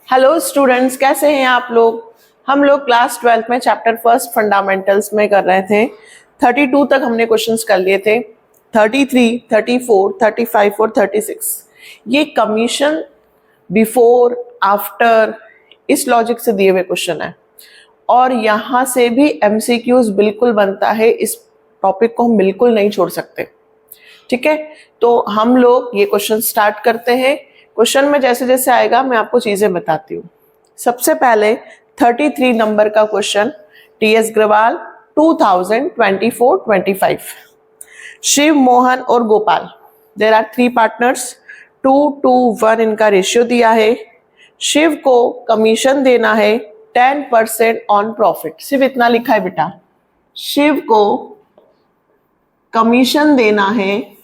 Hello students, कैसे हैं आप लोग। हम लोग क्लास 12th में चैप्टर फर्स्ट फंडामेंटल्स में कर रहे थे। 32 तक हमने क्वेश्चंस कर लिए थे। 33, 34, 35 और 36 ये कमीशन बिफोर आफ्टर इस लॉजिक से दिए हुए क्वेश्चन है और यहाँ से भी एमसीक्यूज बिल्कुल बनता है। इस टॉपिक को हम बिल्कुल नहीं छोड़ सकते। ठीक है, तो हम लोग ये क्वेश्चन स्टार्ट करते हैं। क्वेश्चन में जैसे जैसे आएगा मैं आपको चीजें बताती हूँ। सबसे पहले 33 नंबर का क्वेश्चन, टीएस अग्रवाल 2024-25। शिव, मोहन और गोपाल, देयर आर 3 पार्टनर्स, 2:1 इनका रेशियो दिया है। शिव को कमीशन देना है 10% ऑन प्रॉफिट। सिर्फ इतना लिखा है बेटा, शिव को कमीशन देना है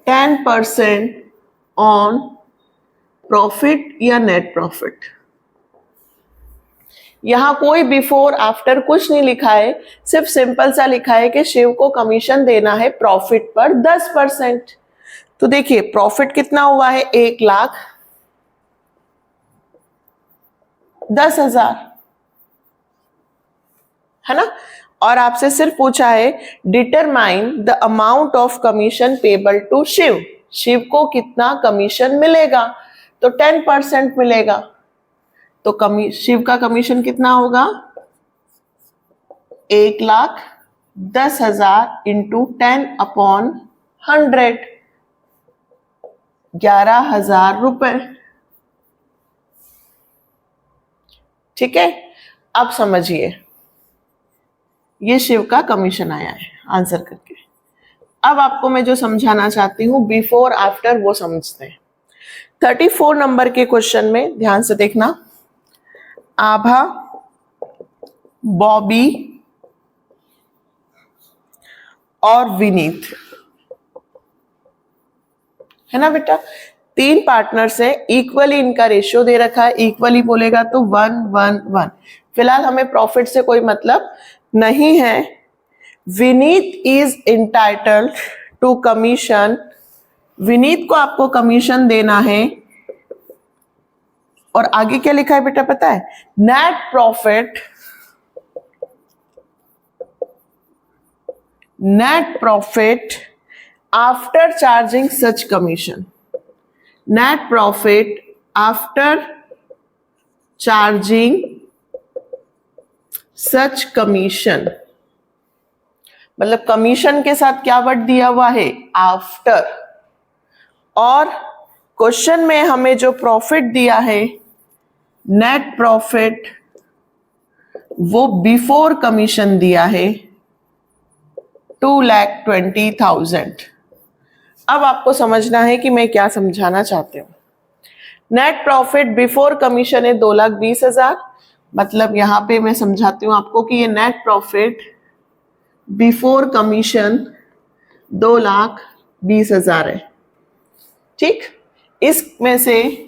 10% ऑन प्रॉफिट या नेट प्रॉफिट। यहां कोई बिफोर आफ्टर कुछ नहीं लिखा है, सिर्फ सिंपल सा लिखा है कि शिव को कमीशन देना है प्रॉफिट पर 10%। तो देखिए प्रॉफिट कितना हुआ है, 1,10,000 है ना। और आपसे सिर्फ पूछा है determine the amount of commission payable to Shiv. Shiv को कितना कमीशन मिलेगा, तो 10% मिलेगा। तो शिव का कमीशन कितना होगा, 1,10,000 इंटू 10/100, 11,000 रुपए। ठीक है, अब समझिए ये शिव का कमीशन आया है आंसर करके। अब आपको मैं जो समझाना चाहती हूं बिफोर आफ्टर वो समझते हैं। 34 नंबर के क्वेश्चन में ध्यान से देखना, आभा, बॉबी और विनीत है ना बेटा, 3 पार्टनर्स हैं, इक्वली इनका रेशियो दे रखा है। इक्वली बोलेगा तो 1:1:1। फिलहाल हमें प्रॉफिट से कोई मतलब नहीं है। Vineet is entitled to commission, Vineet को आपको कमीशन देना है। और आगे क्या लिखा है बेटा पता है, नेट प्रॉफिट आफ्टर चार्जिंग सच commission. Net profit after charging सच कमीशन, मतलब कमीशन के साथ क्या वर्ड दिया हुआ है, आफ्टर। और क्वेश्चन में हमें जो प्रॉफिट दिया है नेट प्रॉफिट, वो बिफोर कमीशन दिया है 2,20,000। अब आपको समझना है कि मैं क्या समझाना चाहती हूँ। नेट प्रॉफिट बिफोर कमीशन है 2,20,000, मतलब यहां पे मैं समझाती हूं आपको कि ये नेट प्रॉफिट बिफोर कमीशन 2,20,000 है। ठीक, इसमें से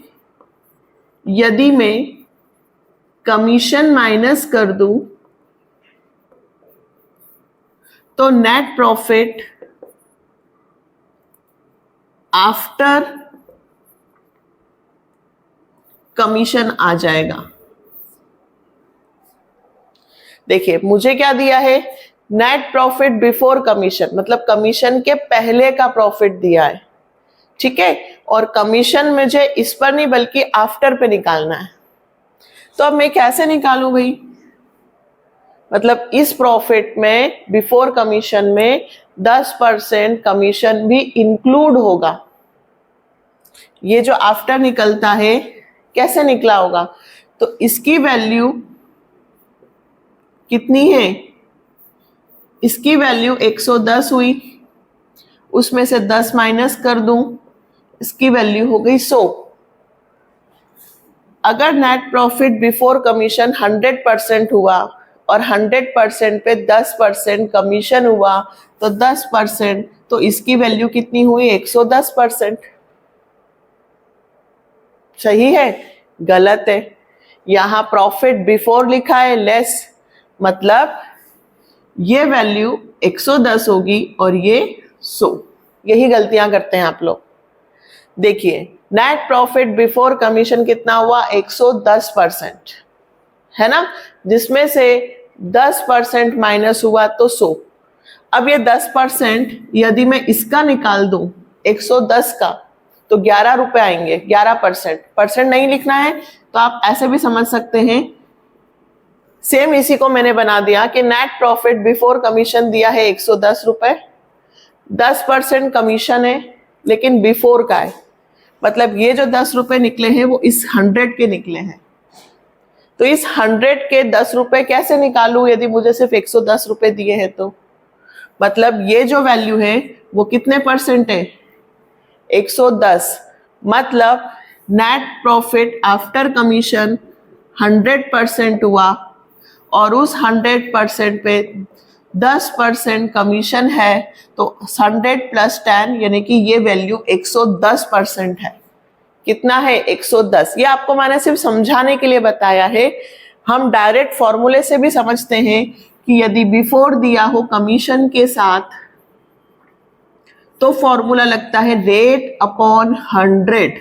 यदि मैं कमीशन माइनस कर दूं तो नेट प्रॉफिट आफ्टर कमीशन आ जाएगा। देखिए मुझे क्या दिया है, नेट प्रॉफिट बिफोर कमीशन, मतलब कमीशन के पहले का प्रॉफिट दिया है। ठीक है, और कमीशन मुझे इस पर नहीं बल्कि आफ्टर पे निकालना है। तो अब मैं कैसे निकालूं भाई, मतलब इस प्रॉफिट में बिफोर कमीशन में 10% कमीशन भी इंक्लूड होगा। ये जो आफ्टर निकलता है कैसे निकला होगा, तो इसकी वैल्यू कितनी है, इसकी वैल्यू 110 हुई, उसमें से 10 माइनस कर दूं, इसकी वैल्यू हो गई 100। अगर नेट प्रॉफिट बिफोर कमीशन 100% हुआ और 100% पे 10% कमीशन हुआ तो 10%, तो इसकी वैल्यू कितनी हुई, 110%। सही है, गलत है। यहां प्रॉफिट बिफोर लिखा है लेस, मतलब ये वैल्यू 110 होगी और ये 100। यही गलतियां करते हैं आप लोग। देखिए नेट प्रॉफिट बिफोर कमीशन कितना हुआ 110%, है ना, जिसमें से 10% माइनस हुआ तो 100। अब ये 10% यदि मैं इसका निकाल दूं 110 का तो 11 रुपए आएंगे। 11%, परसेंट नहीं लिखना है तो आप ऐसे भी समझ सकते हैं। सेम इसी को मैंने बना दिया कि नेट प्रॉफिट बिफोर कमीशन दिया है 110 रुपए, 10% कमीशन है लेकिन बिफोर का है, मतलब ये जो 10 रुपए निकले हैं वो इस 100 के निकले हैं। तो इस 100 के 10 रुपए कैसे निकालूं यदि मुझे सिर्फ 110 रुपए दिए हैं तो, मतलब ये जो वैल्यू है वो कितने परसेंट है 110, मतलब नेट प्रॉफिट आफ्टर कमीशन 100% हुआ और उस 100% पे 10% कमीशन है तो 100 प्लस 10 यानी कि ये वैल्यू 110% है। कितना है 110। ये आपको मैंने सिर्फ समझाने के लिए बताया है। हम डायरेक्ट फॉर्मूले से भी समझते हैं कि यदि बिफोर दिया हो कमीशन के साथ तो फॉर्मूला लगता है रेट अपॉन 100,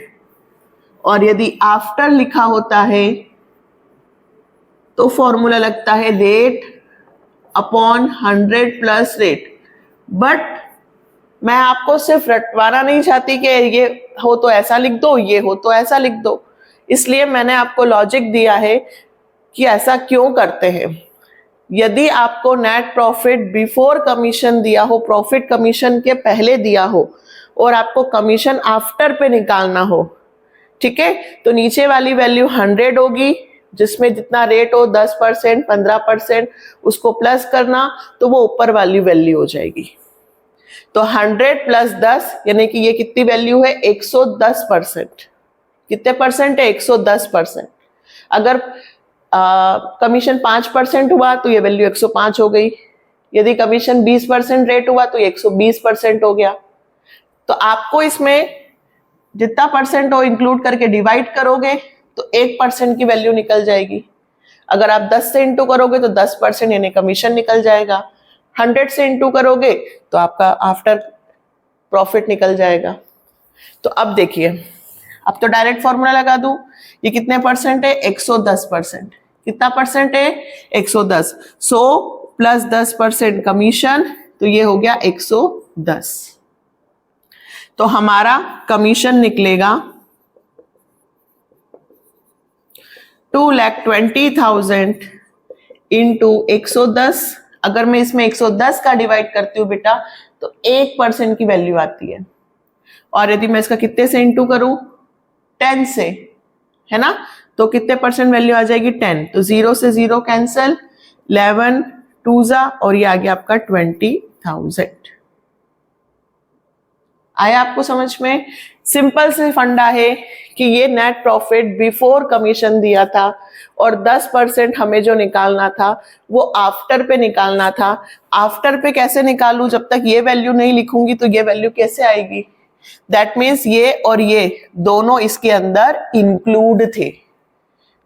और यदि आफ्टर लिखा होता है तो फॉर्मूला लगता है rate upon 100 plus rate. But मैं आपको सिर्फ रटवाना नहीं चाहती कि ये हो तो ऐसा लिख दो, ये हो तो ऐसा लिख दो, इसलिए मैंने आपको लॉजिक दिया है कि ऐसा क्यों करते हैं। यदि आपको नेट प्रॉफिट बिफोर कमीशन दिया हो, प्रॉफिट कमीशन के पहले दिया हो, और आपको कमीशन आफ्टर पे निकालना हो, ठीक है, तो नीचे वाली वैल्यू 100 होगी, जिसमें जितना रेट हो 10%, 15%, उसको प्लस करना तो वो ऊपर वाली वैल्यू हो जाएगी। तो 100 प्लस 10 यानी कि ये कितनी वैल्यू है 110%। कितने परसेंट है 110%। अगर कमीशन 5% हुआ तो ये वैल्यू 105 हो गई। यदि कमीशन 20% रेट हुआ तो ये 120% हो गया। तो आपको इसमें जितना परसेंट हो इंक्लूड करके डिवाइड करोगे तो 1% की वैल्यू निकल जाएगी। अगर आप 10 से इंटू करोगे तो 10% यानी कमीशन निकल जाएगा। 100 से इंटू करोगे तो आपका आफ्टर प्रॉफिट निकल जाएगा। तो अब देखिए, अब तो डायरेक्ट फॉर्मूला लगा दूं, ये कितने परसेंट है 110%। कितना परसेंट है 110। 100 प्लस 10% कमीशन तो ये हो गया 110। तो हमारा कमीशन निकलेगा 2,20,000 इंटू 110। अगर मैं इसमें 110 का डिवाइड करती हूँ बेटा तो 1% की वैल्यू आती है, और यदि मैं इसका कितने से इंटू करूं 10 से, है ना, तो कितने परसेंट वैल्यू आ जाएगी 10। तो 0 से 0 कैंसल, 11 2 और ये आ गया आपका 20,000। आया आपको समझ में? सिंपल से फंडा है कि ये नेट प्रॉफिट बिफोर कमीशन दिया था और 10% हमें जो निकालना था वो आफ्टर पे निकालना था। आफ्टर पे कैसे निकालूं? जब तक ये वैल्यू नहीं लिखूंगी तो ये वैल्यू कैसे आएगी? दैट मीन्स ये और ये दोनों इसके अंदर इंक्लूड थे।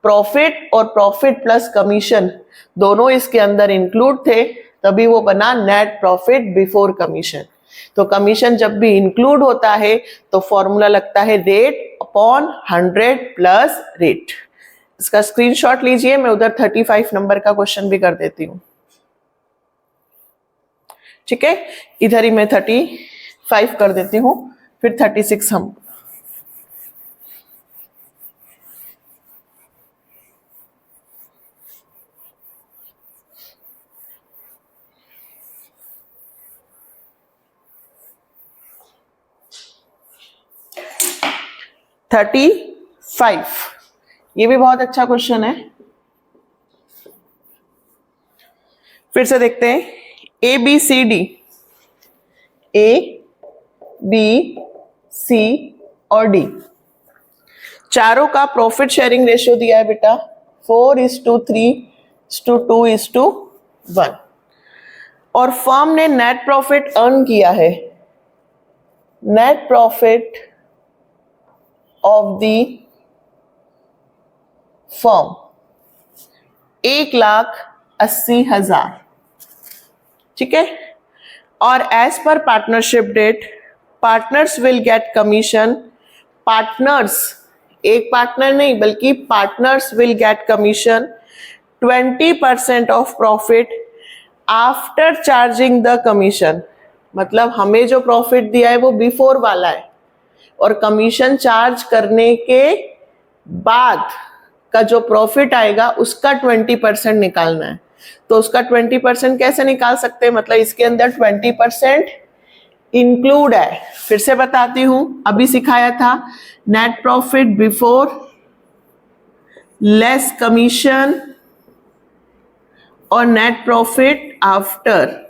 प्रॉफिट और प्रॉफिट प्लस कमीशन दोनों इसके अंदर इंक्लूड थे, तभी वो बना नेट प्रॉफिट बिफोर कमीशन। तो कमीशन जब भी इंक्लूड होता है तो फॉर्मूला लगता है रेट अपॉन 100 प्लस रेट। इसका स्क्रीनशॉट लीजिए, मैं उधर 35 नंबर का क्वेश्चन भी कर देती हूं। ठीक है, इधर ही मैं 35 कर देती हूं, फिर 36 हम। थर्टी 35, ये भी बहुत अच्छा क्वेश्चन है। फिर से देखते हैं, A B C D, A B C और डी चारों का प्रॉफिट शेयरिंग रेशियो दिया है बेटा 4:3:2:1, और फर्म ने नेट प्रॉफिट अर्न किया है, net profit of the firm 1,80,000। ठीक है, और as per partnership deed partners will get commission partners, एक पार्टनर नहीं बल्कि partners will get commission 20% of profit after charging the commission. मतलब हमें जो प्रॉफिट दिया है वो बिफोर वाला है और कमीशन चार्ज करने के बाद का जो प्रॉफिट आएगा उसका 20% निकालना है। तो उसका 20% कैसे निकाल सकते हैं, मतलब इसके अंदर 20% इंक्लूड है। फिर से बताती हूं, अभी सिखाया था net profit before less commission और नेट प्रॉफिट आफ्टर।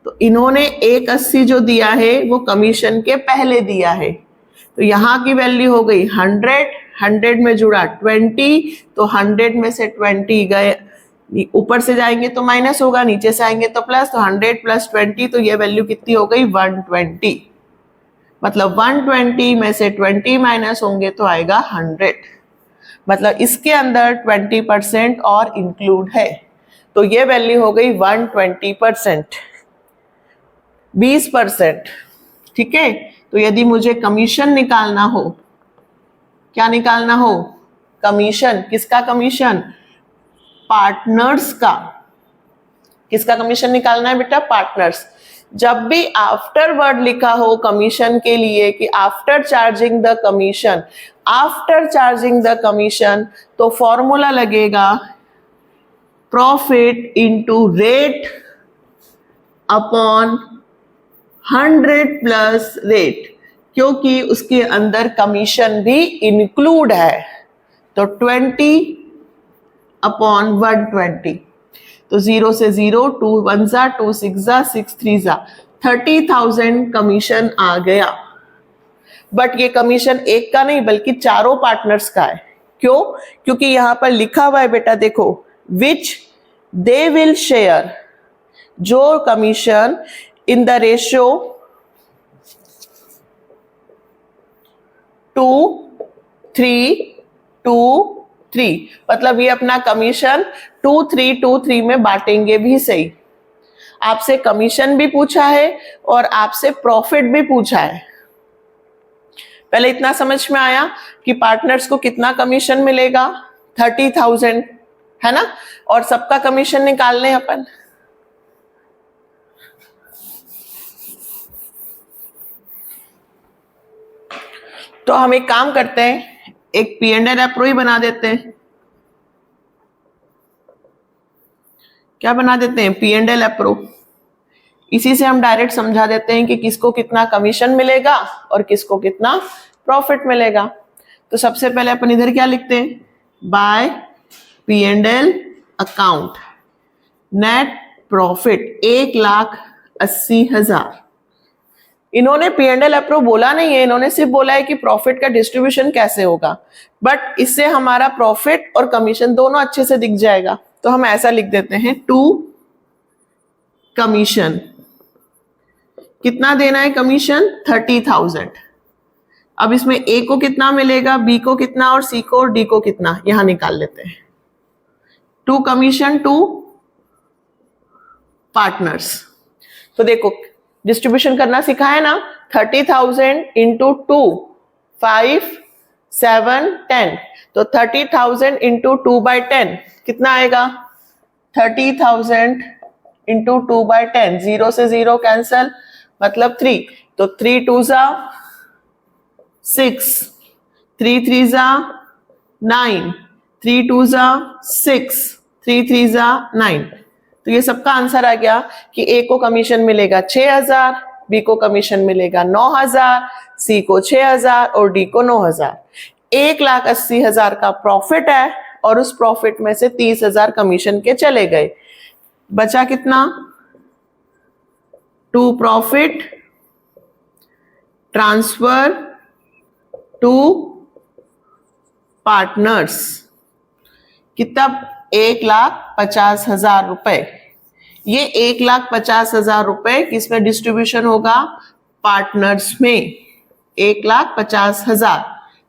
तो इन्होंने 180 जो दिया है वो कमीशन के पहले दिया है, तो यहां की वैल्यू हो गई 100, 100 में जुड़ा 20, तो 100 में से 20 गए, ऊपर से जाएंगे तो माइनस होगा, नीचे से आएंगे तो प्लस, तो 100 प्लस 20, तो ये वैल्यू कितनी हो गई 120। मतलब 120 में से 20 माइनस होंगे तो आएगा 100। मतलब इसके अंदर 20% और इंक्लूड है, तो ये वैल्यू हो गई 120%, 20%। ठीक है, तो यदि मुझे कमीशन निकालना हो, क्या निकालना हो, कमीशन, किसका कमीशन, पार्टनर्स का। किसका कमीशन निकालना है बेटा, पार्टनर्स। जब भी आफ्टर वर्ड लिखा हो कमीशन के लिए कि after charging the commission, after charging the commission, तो फॉर्मूला लगेगा profit into rate upon 100 plus rate, क्योंकि उसके अंदर कमीशन भी इंक्लूड है। तो 20 अपॉन 120, तो 0 से 0, 2 1 जा, 2 6 जा, 6 3 जा, 30,000 कमीशन आ गया। बट ये कमीशन एक का नहीं बल्कि चारों पार्टनर्स का है। क्यों? क्योंकि यहां पर लिखा हुआ है बेटा, देखो, विच दे विल शेयर, जो कमीशन इन द रेशियो 2-3-2-3, मतलब ये अपना कमीशन 2-3-2-3 में बांटेंगे भी सही। आपसे कमीशन भी पूछा है और आपसे प्रॉफिट भी पूछा है। पहले इतना समझ में आया कि पार्टनर्स को कितना कमीशन मिलेगा, 30,000, है ना, और सबका कमीशन निकाल लें अपन। तो हम एक काम करते हैं, एक P&L एप्रो ही बना देते हैं। क्या बना देते हैं, P&L एप्रो। इसी से हम डायरेक्ट समझा देते हैं कि किसको कितना कमीशन मिलेगा और किसको कितना प्रॉफिट मिलेगा। तो सबसे पहले अपन इधर क्या लिखते हैं, bye P&L account net profit 1,80,000। इन्होंने P&L एप्रो बोला नहीं है, इन्होंने सिर्फ बोला है कि प्रॉफिट का डिस्ट्रीब्यूशन कैसे होगा, बट इससे हमारा प्रॉफिट और कमीशन दोनों अच्छे से दिख जाएगा। तो हम ऐसा लिख देते हैं, टू कमीशन, कितना देना है कमीशन, 30,000। अब इसमें ए को कितना मिलेगा, बी को कितना और सी को और डी को कितना, यहां निकाल लेते हैं। To commission to partners. तो देखो डिस्ट्रीब्यूशन करना सिखाया ना, 30,000 इंटू 2, 5 7 10, तो 30,000 इंटू 2/10 कितना आएगा, 30,000 इंटू 2/10, 0 से 0 कैंसल, मतलब 3, तो 3 2 जा 6, 3 3 जा 9, 3 2 जा 6, 3 3 जा 9। तो ये सबका आंसर आ गया कि ए को कमीशन मिलेगा 6,000, बी को कमीशन मिलेगा 9,000, सी को 6,000 और डी को 9,000। 1,80,000 का प्रॉफिट है और उस प्रॉफिट में से 30,000 कमीशन के चले गए, बचा कितना, to profit transfer to partners, कितना, 1,50,000 रुपए। ये 1,50,000 रुपए किसमें डिस्ट्रीब्यूशन होगा, पार्टनर्स में, 1,50,000।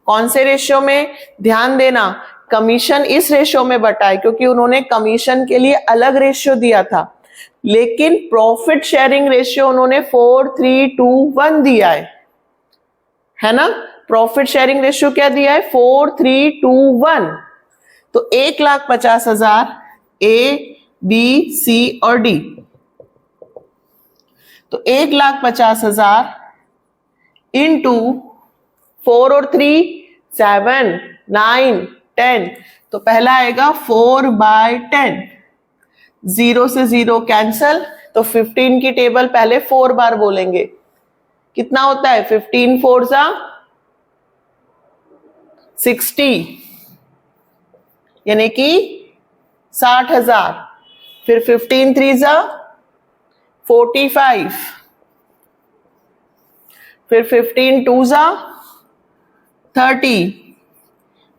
कौन से रेशियो में, ध्यान देना, कमीशन इस रेशियो में बटा है क्योंकि उन्होंने कमीशन के लिए अलग रेशियो दिया था, लेकिन प्रॉफिट शेयरिंग रेशियो उन्होंने 4-3-2-1 दिया है ना। प्रॉफिट शेयरिंग रेशियो क्या दिया है, 4:3:2:1। तो 1,50,000 ए, बी, सी और डी। तो 1,50,000 इंटू 4 और 3 7 9 10। तो पहला आएगा 4/10। 0 से 0 कैंसल। तो 15 की टेबल पहले 4 बार बोलेंगे। कितना होता है, 15 4 जा 60, यानी कि 60,000। फिर 15 3 जा 45, फिर 15 2 जा 30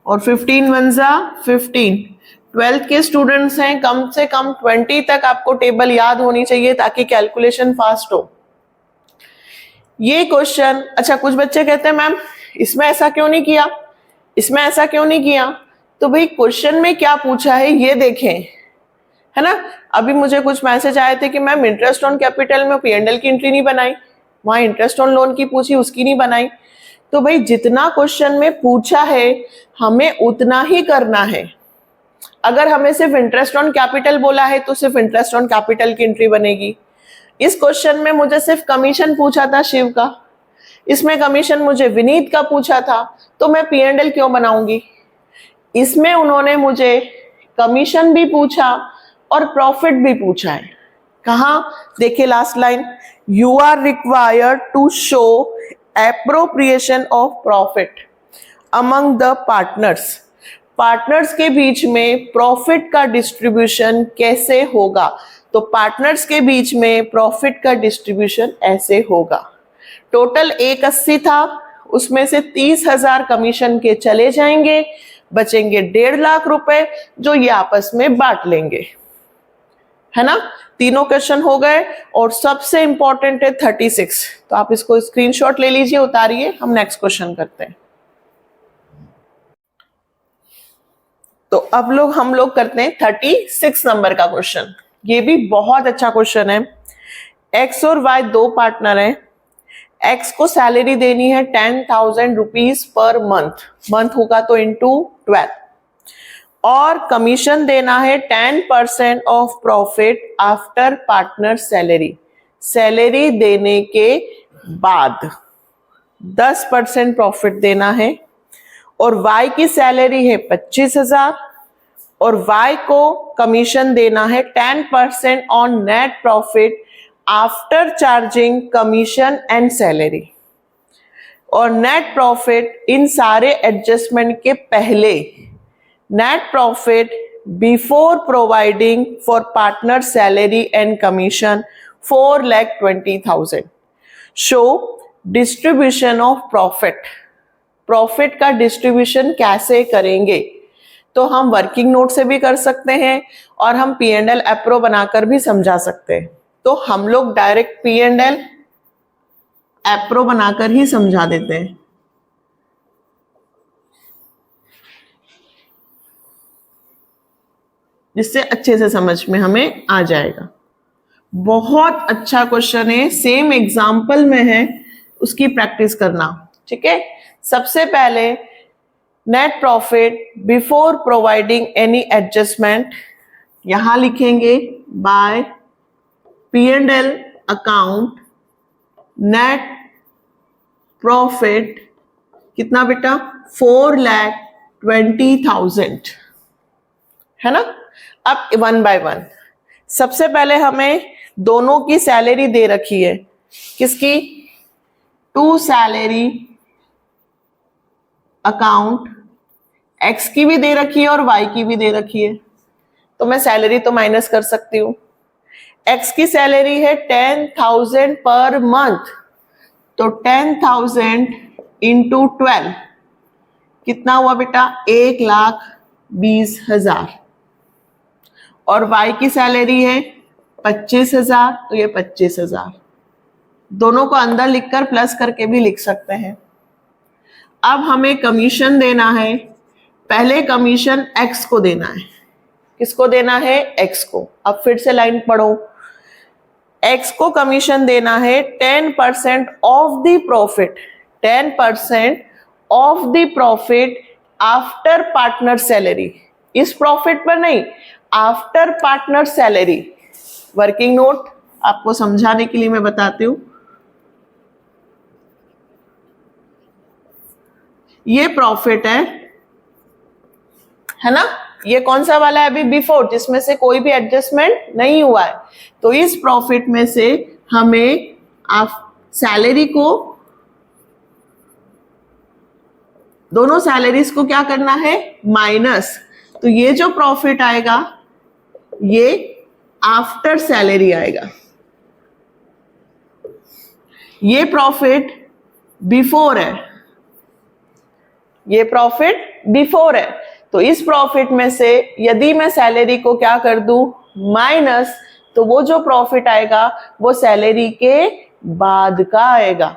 और 15 1 जा 15। 12th के स्टूडेंट्स हैं, कम से कम 20 तक आपको टेबल याद होनी चाहिए ताकि कैलकुलेशन फास्ट हो। ये क्वेश्चन, अच्छा कुछ बच्चे कहते हैं मैम इसमें ऐसा क्यों नहीं किया, इसमें ऐसा क्यों नहीं किया। तो भाई क्वेश्चन में क्या पूछा है ये देखें, है ना। अभी मुझे कुछ मैसेज आए थे कि मैम इंटरेस्ट ऑन कैपिटल में P&L की एंट्री नहीं बनाई, वहां इंटरेस्ट ऑन लोन की पूछी उसकी नहीं बनाई। तो भाई जितना क्वेश्चन में पूछा है हमें उतना ही करना है। अगर हमें सिर्फ इंटरेस्ट ऑन कैपिटल बोला है तो सिर्फ इंटरेस्ट ऑन कैपिटल की एंट्री बनेगी। इस क्वेश्चन में मुझे सिर्फ कमीशन पूछा था शिव का, इसमें कमीशन मुझे विनीत का पूछा था, तो मैं P&L क्यों बनाऊंगी। इसमें उन्होंने मुझे कमीशन भी पूछा और प्रॉफिट भी पूछा है। कहां, देखिए last line, you are required to show appropriation of profit among the partners. Partners के बीच में प्रॉफिट का डिस्ट्रीब्यूशन कैसे होगा। तो पार्टनर्स के बीच में प्रॉफिट का डिस्ट्रीब्यूशन ऐसे होगा। टोटल 180 था, उसमें से 30,000 कमीशन के चले जाएंगे, बचेंगे 1.5 लाख रुपए जो ये आपस में बांट लेंगे, है ना। तीनों क्वेश्चन हो गए और सबसे इंपॉर्टेंट है 36। तो आप इसको स्क्रीनशॉट ले लीजिए, उतारिए, हम नेक्स्ट क्वेश्चन करते हैं। तो अब हम लोग करते हैं 36 नंबर का क्वेश्चन। ये भी बहुत अच्छा क्वेश्चन है। एक्स और वाई दो पार्टनर हैं। एक्स को सैलरी देनी है 10,000 रुपीज पर मंथ, मंथ होगा तो इंटू 12, और कमीशन देना है 10% of profit after partner salary. Salary देने के बाद 10% प्रॉफिट देना है, और वाई की सैलरी है 25,000 और वाई को कमीशन देना है 10% on net profit after charging commission and salary. और नेट प्रॉफिट इन सारे एडजस्टमेंट के पहले, net profit before providing for partner salary and commission 4,20,000। Show distribution of profit. Profit का डिस्ट्रीब्यूशन कैसे करेंगे, तो हम वर्किंग नोट से भी कर सकते हैं और हम P&L एप्रो बनाकर भी समझा सकते हैं। तो हम लोग डायरेक्ट P&L एप्रो बनाकर ही समझा देते हैं। जिससे अच्छे से समझ में हमें आ जाएगा। बहुत अच्छा क्वेश्चन है, सेम एग्जाम्पल में है, उसकी प्रैक्टिस करना, ठीक है। सबसे पहले net profit before providing any adjustment, यहां लिखेंगे bye P&L account net profit कितना बेटा, 4,20,000, है ना। अब 1 by 1, सबसे पहले हमें दोनों की सैलरी दे रखी है, किसकी, टू सैलरी अकाउंट, एक्स की भी दे रखी है और वाई की भी दे रखी है। तो मैं सैलरी तो माइनस कर सकती हूं। एक्स की सैलरी है 10,000 पर मंथ, तो 10,000 इंटू 12 कितना हुआ बेटा, 1,20,000। और वाई की सैलरी है 25,000, तो ये 25,000। दोनों को अंदर लिखकर प्लस करके भी लिख सकते हैं। अब हमें कमीशन देना है, पहले कमीशन एक्स को देना है। किसको देना है, एक्स को। अब फिर से लाइन पढ़ो, एक्स को कमीशन देना है 10% of the profit, 10% of the profit after partner salary. इस प्रॉफिट पर नहीं, after partner salary. Working note आपको समझाने के लिए मैं बताती हूं। ये प्रॉफिट है ना, ये कौन सा वाला है अभी, बिफोर, जिसमें से कोई भी एडजस्टमेंट नहीं हुआ है। तो इस प्रॉफिट में से हमें सैलरी को, दोनों सैलरीज को क्या करना है, माइनस। तो ये जो प्रॉफिट आएगा ये आफ्टर सैलरी आएगा, ये प्रॉफिट बिफोर है, ये प्रॉफिट बिफोर है। तो इस प्रॉफिट में से यदि मैं सैलरी को क्या कर दूं, माइनस, तो वो जो प्रॉफिट आएगा वो सैलरी के बाद का आएगा।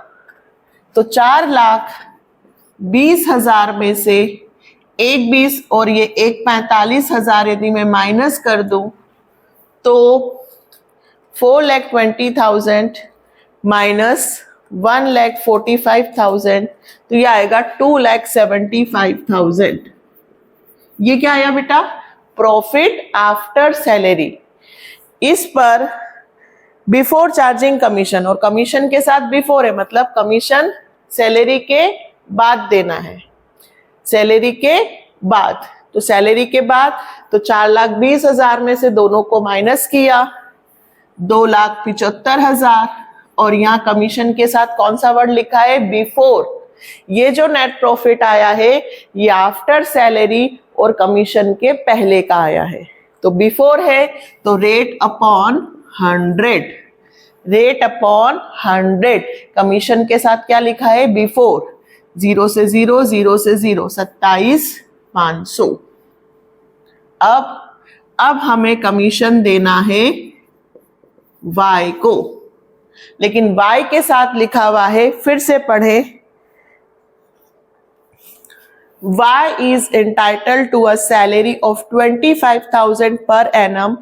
तो 4,20,000 में से एक 20 और ये एक 45,000 यदि मैं माइनस कर दूं तो 4,20,000 माइनस 1,45,000, तो ये आएगा 2,75,000। ये क्या आया बेटा, प्रॉफिट आफ्टर सैलरी। इस पर बिफोर चार्जिंग कमीशन, और कमीशन के साथ बिफोर है, मतलब कमीशन सैलरी के बाद देना है, सैलरी के बाद। तो सैलरी के बाद तो 4,20,000 में से दोनों को माइनस किया, 2,75,000, और यहाँ कमीशन के साथ कौन सा वर्ड लिखा है, बिफोर। ये जो नेट प्रॉफिट आया है ये आफ्टर सैलरी और कमीशन के पहले का आया है। तो बिफोर है तो rate upon 100, rate upon 100। Commission के साथ क्या लिखा है, बिफोर, 0 से 0, 0 से 0, 27,500। अब हमें कमीशन देना है Y को, लेकिन Y के साथ लिखा हुआ है, फिर से पढ़े, Y is entitled to a salary of 25,000 per annum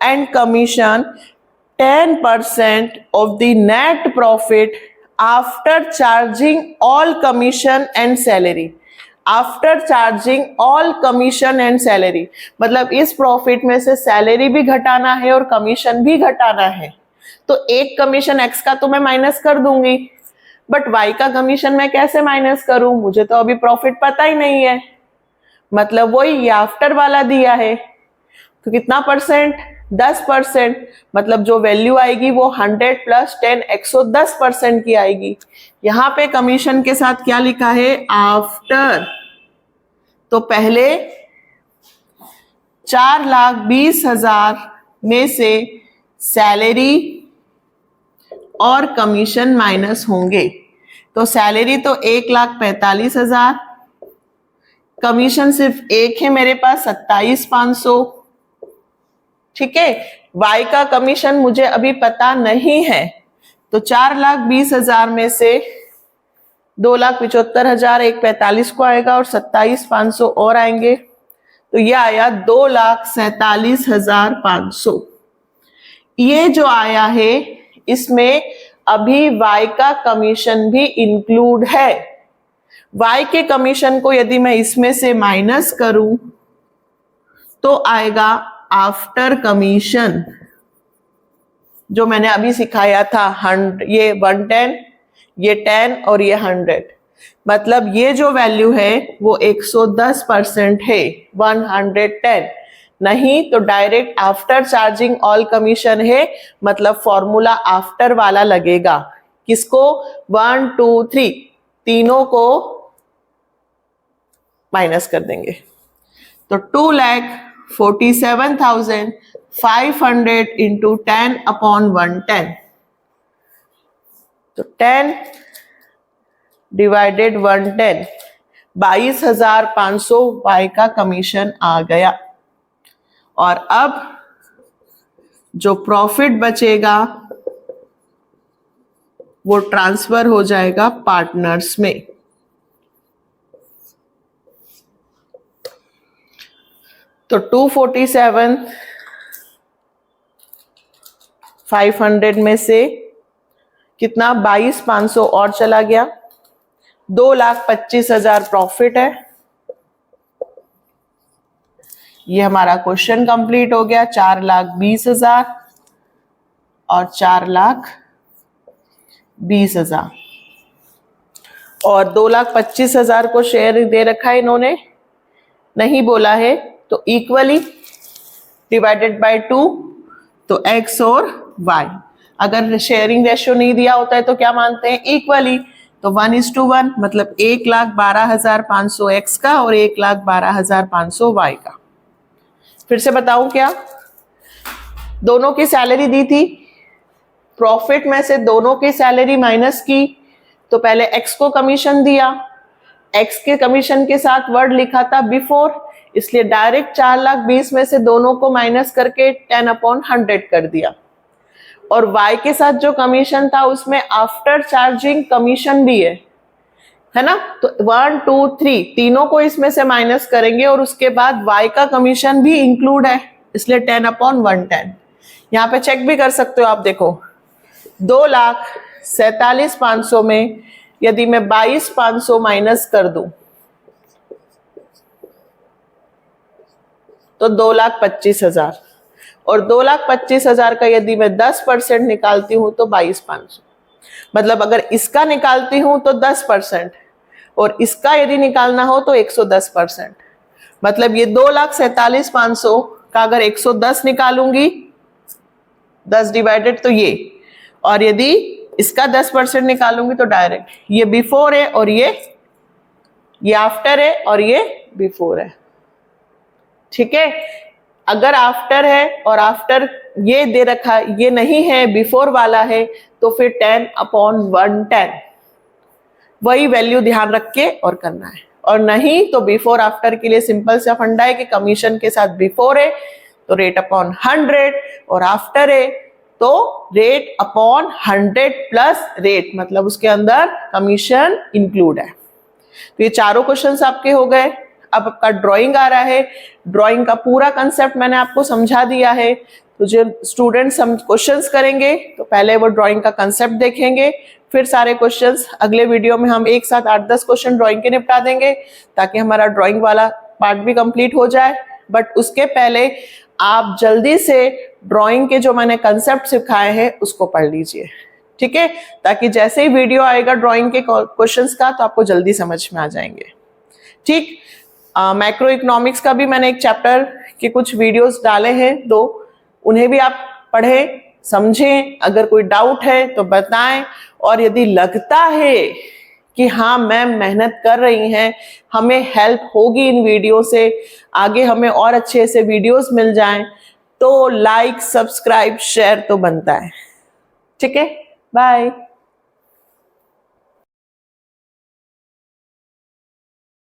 and commission 10% of the net profit after charging all commission and salary. After charging all commission and salary, मतलब इस प्रॉफिट में से सैलरी भी घटाना है और कमीशन भी घटाना है। तो एक कमीशन एक्स का तो मैं माइनस कर दूंगी, बट वाई का कमीशन मैं कैसे माइनस करूं, मुझे तो अभी प्रॉफिट पता ही नहीं है। मतलब वही ये आफ्टर वाला दिया है, तो कितना परसेंट, 10%, मतलब जो वैल्यू आएगी वो 100 प्लस 10, 110% की आएगी। यहाँ पे कमीशन के साथ क्या लिखा है, आफ्टर। तो पहले 4,20,000 में से सैलरी और कमीशन माइनस होंगे। तो सैलरी तो 1,45,000, कमीशन सिर्फ एक है मेरे पास 27,500, ठीक है। वाई का कमीशन मुझे अभी पता नहीं है, तो 4,20,000 में से 2,75,000 एक 45 को आएगा और 27,500 और आएंगे, तो ये आया 2,47,500। ये जो आया है इसमें अभी वाई का कमीशन भी इंक्लूड है। वाई के कमीशन को यदि मैं इसमें से माइनस करूं तो आएगा आफ्टर कमीशन, जो मैंने अभी सिखाया था, 100, ये 110, ये 10 और ये 100, मतलब ये जो वैल्यू है वो 110% है, 110 नहीं तो direct after charging all commission है, मतलब फॉर्मूला आफ्टर वाला लगेगा। किसको, 1 2 3 तीनों को माइनस कर देंगे, तो 2,47,500 इंटू 10 अपॉन 110, तो 10 डिवाइडेड 110, 22,500 वाई का कमीशन आ गया। और अब जो प्रॉफिट बचेगा वो ट्रांसफर हो जाएगा पार्टनर्स में। तो 247,500 में से कितना, 22,500 और चला गया, 2,25,000 प्रॉफिट है। ये हमारा क्वेश्चन कंप्लीट हो गया। 4,20,000 और 4,20,000 और 2,25,000 को शेयर दे रखा है इन्होंने, नहीं बोला है, तो इक्वली डिवाइडेड बाय 2, तो x और y। अगर शेयरिंग रेशियो नहीं दिया होता है तो क्या मानते हैं, इक्वली, तो 1:1, मतलब 1,12,500 x का और 1,12,500 y का। फिर से बताऊं क्या, दोनों की सैलरी दी थी, प्रॉफिट में से दोनों की सैलरी माइनस की, तो पहले x को कमीशन दिया, x के कमीशन के साथ वर्ड लिखा था बिफोर, इसलिए डायरेक्ट 4,20,000 में से दोनों को माइनस करके 10/100 कर दिया। और y के साथ जो कमीशन था उसमें आफ्टर चार्जिंग कमीशन भी है ना, तो 1, 2, 3 तीनों को इसमें से माइनस करेंगे और उसके बाद y का कमीशन भी इंक्लूड है, इसलिए 10/110। यहाँ पे चेक भी कर सकते हो आप, देखो 2,47,500 में यदि मैं 22,500 माइनस कर दूं तो 2,25,000, और 2,25,000 का यदि मैं 10% निकालती हूं तो 22,500। मतलब अगर इसका निकालती हूं तो 10% और इसका यदि निकालना हो तो 110%। मतलब ये 2,47,500 का अगर 110 निकालूंगी, 10 डिवाइडेड तो ये, और यदि इसका 10% निकालूंगी तो डायरेक्ट ये बिफोर है और ये आफ्टर है और ये बिफोर है। ठीक है, अगर आफ्टर है और आफ्टर ये दे रखा, ये नहीं है, बिफोर वाला है, तो फिर 10/110 वही वैल्यू ध्यान रख के और करना है। और नहीं तो बिफोर आफ्टर के लिए सिंपल सा फंडा है कि कमीशन के साथ बिफोर है तो रेट अपॉन 100 और आफ्टर है तो रेट अपॉन 100 प्लस रेट, मतलब उसके अंदर कमीशन इंक्लूड है। तो ये चारों क्वेश्चंस आपके हो गए। अब आपका ड्राइंग आ रहा है, ड्राइंग का पूरा कंसेप्ट मैंने आपको समझा दिया है। तो जो स्टूडेंट्स हम क्वेश्चंस करेंगे तो पहले वो ड्राइंग का कंसेप्ट देखेंगे, फिर सारे क्वेश्चंस अगले वीडियो में हम एक साथ 8-10 क्वेश्चन ड्राइंग के निपटा देंगे ताकि हमारा ड्राइंग वाला पार्ट भी कंप्लीट हो जाए। बट उसके पहले आप जल्दी से ड्राइंग के जो मैंने कंसेप्ट सिखाए हैं उसको पढ़ लीजिए, ठीक है, ताकि जैसे ही वीडियो आएगा ड्राइंग के क्वेश्चंस का तो आपको जल्दी समझ में आ जाएंगे। ठीक, मैक्रो इकोनॉमिक्स का भी मैंने एक चैप्टर के कुछ वीडियोस डाले हैं, उन्हें भी आप पढ़ें, समझें, अगर कोई डाउट है तो बताएं, और यदि लगता है कि हाँ मैम मेहनत कर रही हैं, हमें हेल्प होगी इन वीडियो से, आगे हमें और अच्छे से वीडियोस मिल जाएं, तो लाइक, सब्सक्राइब, शेयर तो बनता है। ठीक है, बाय।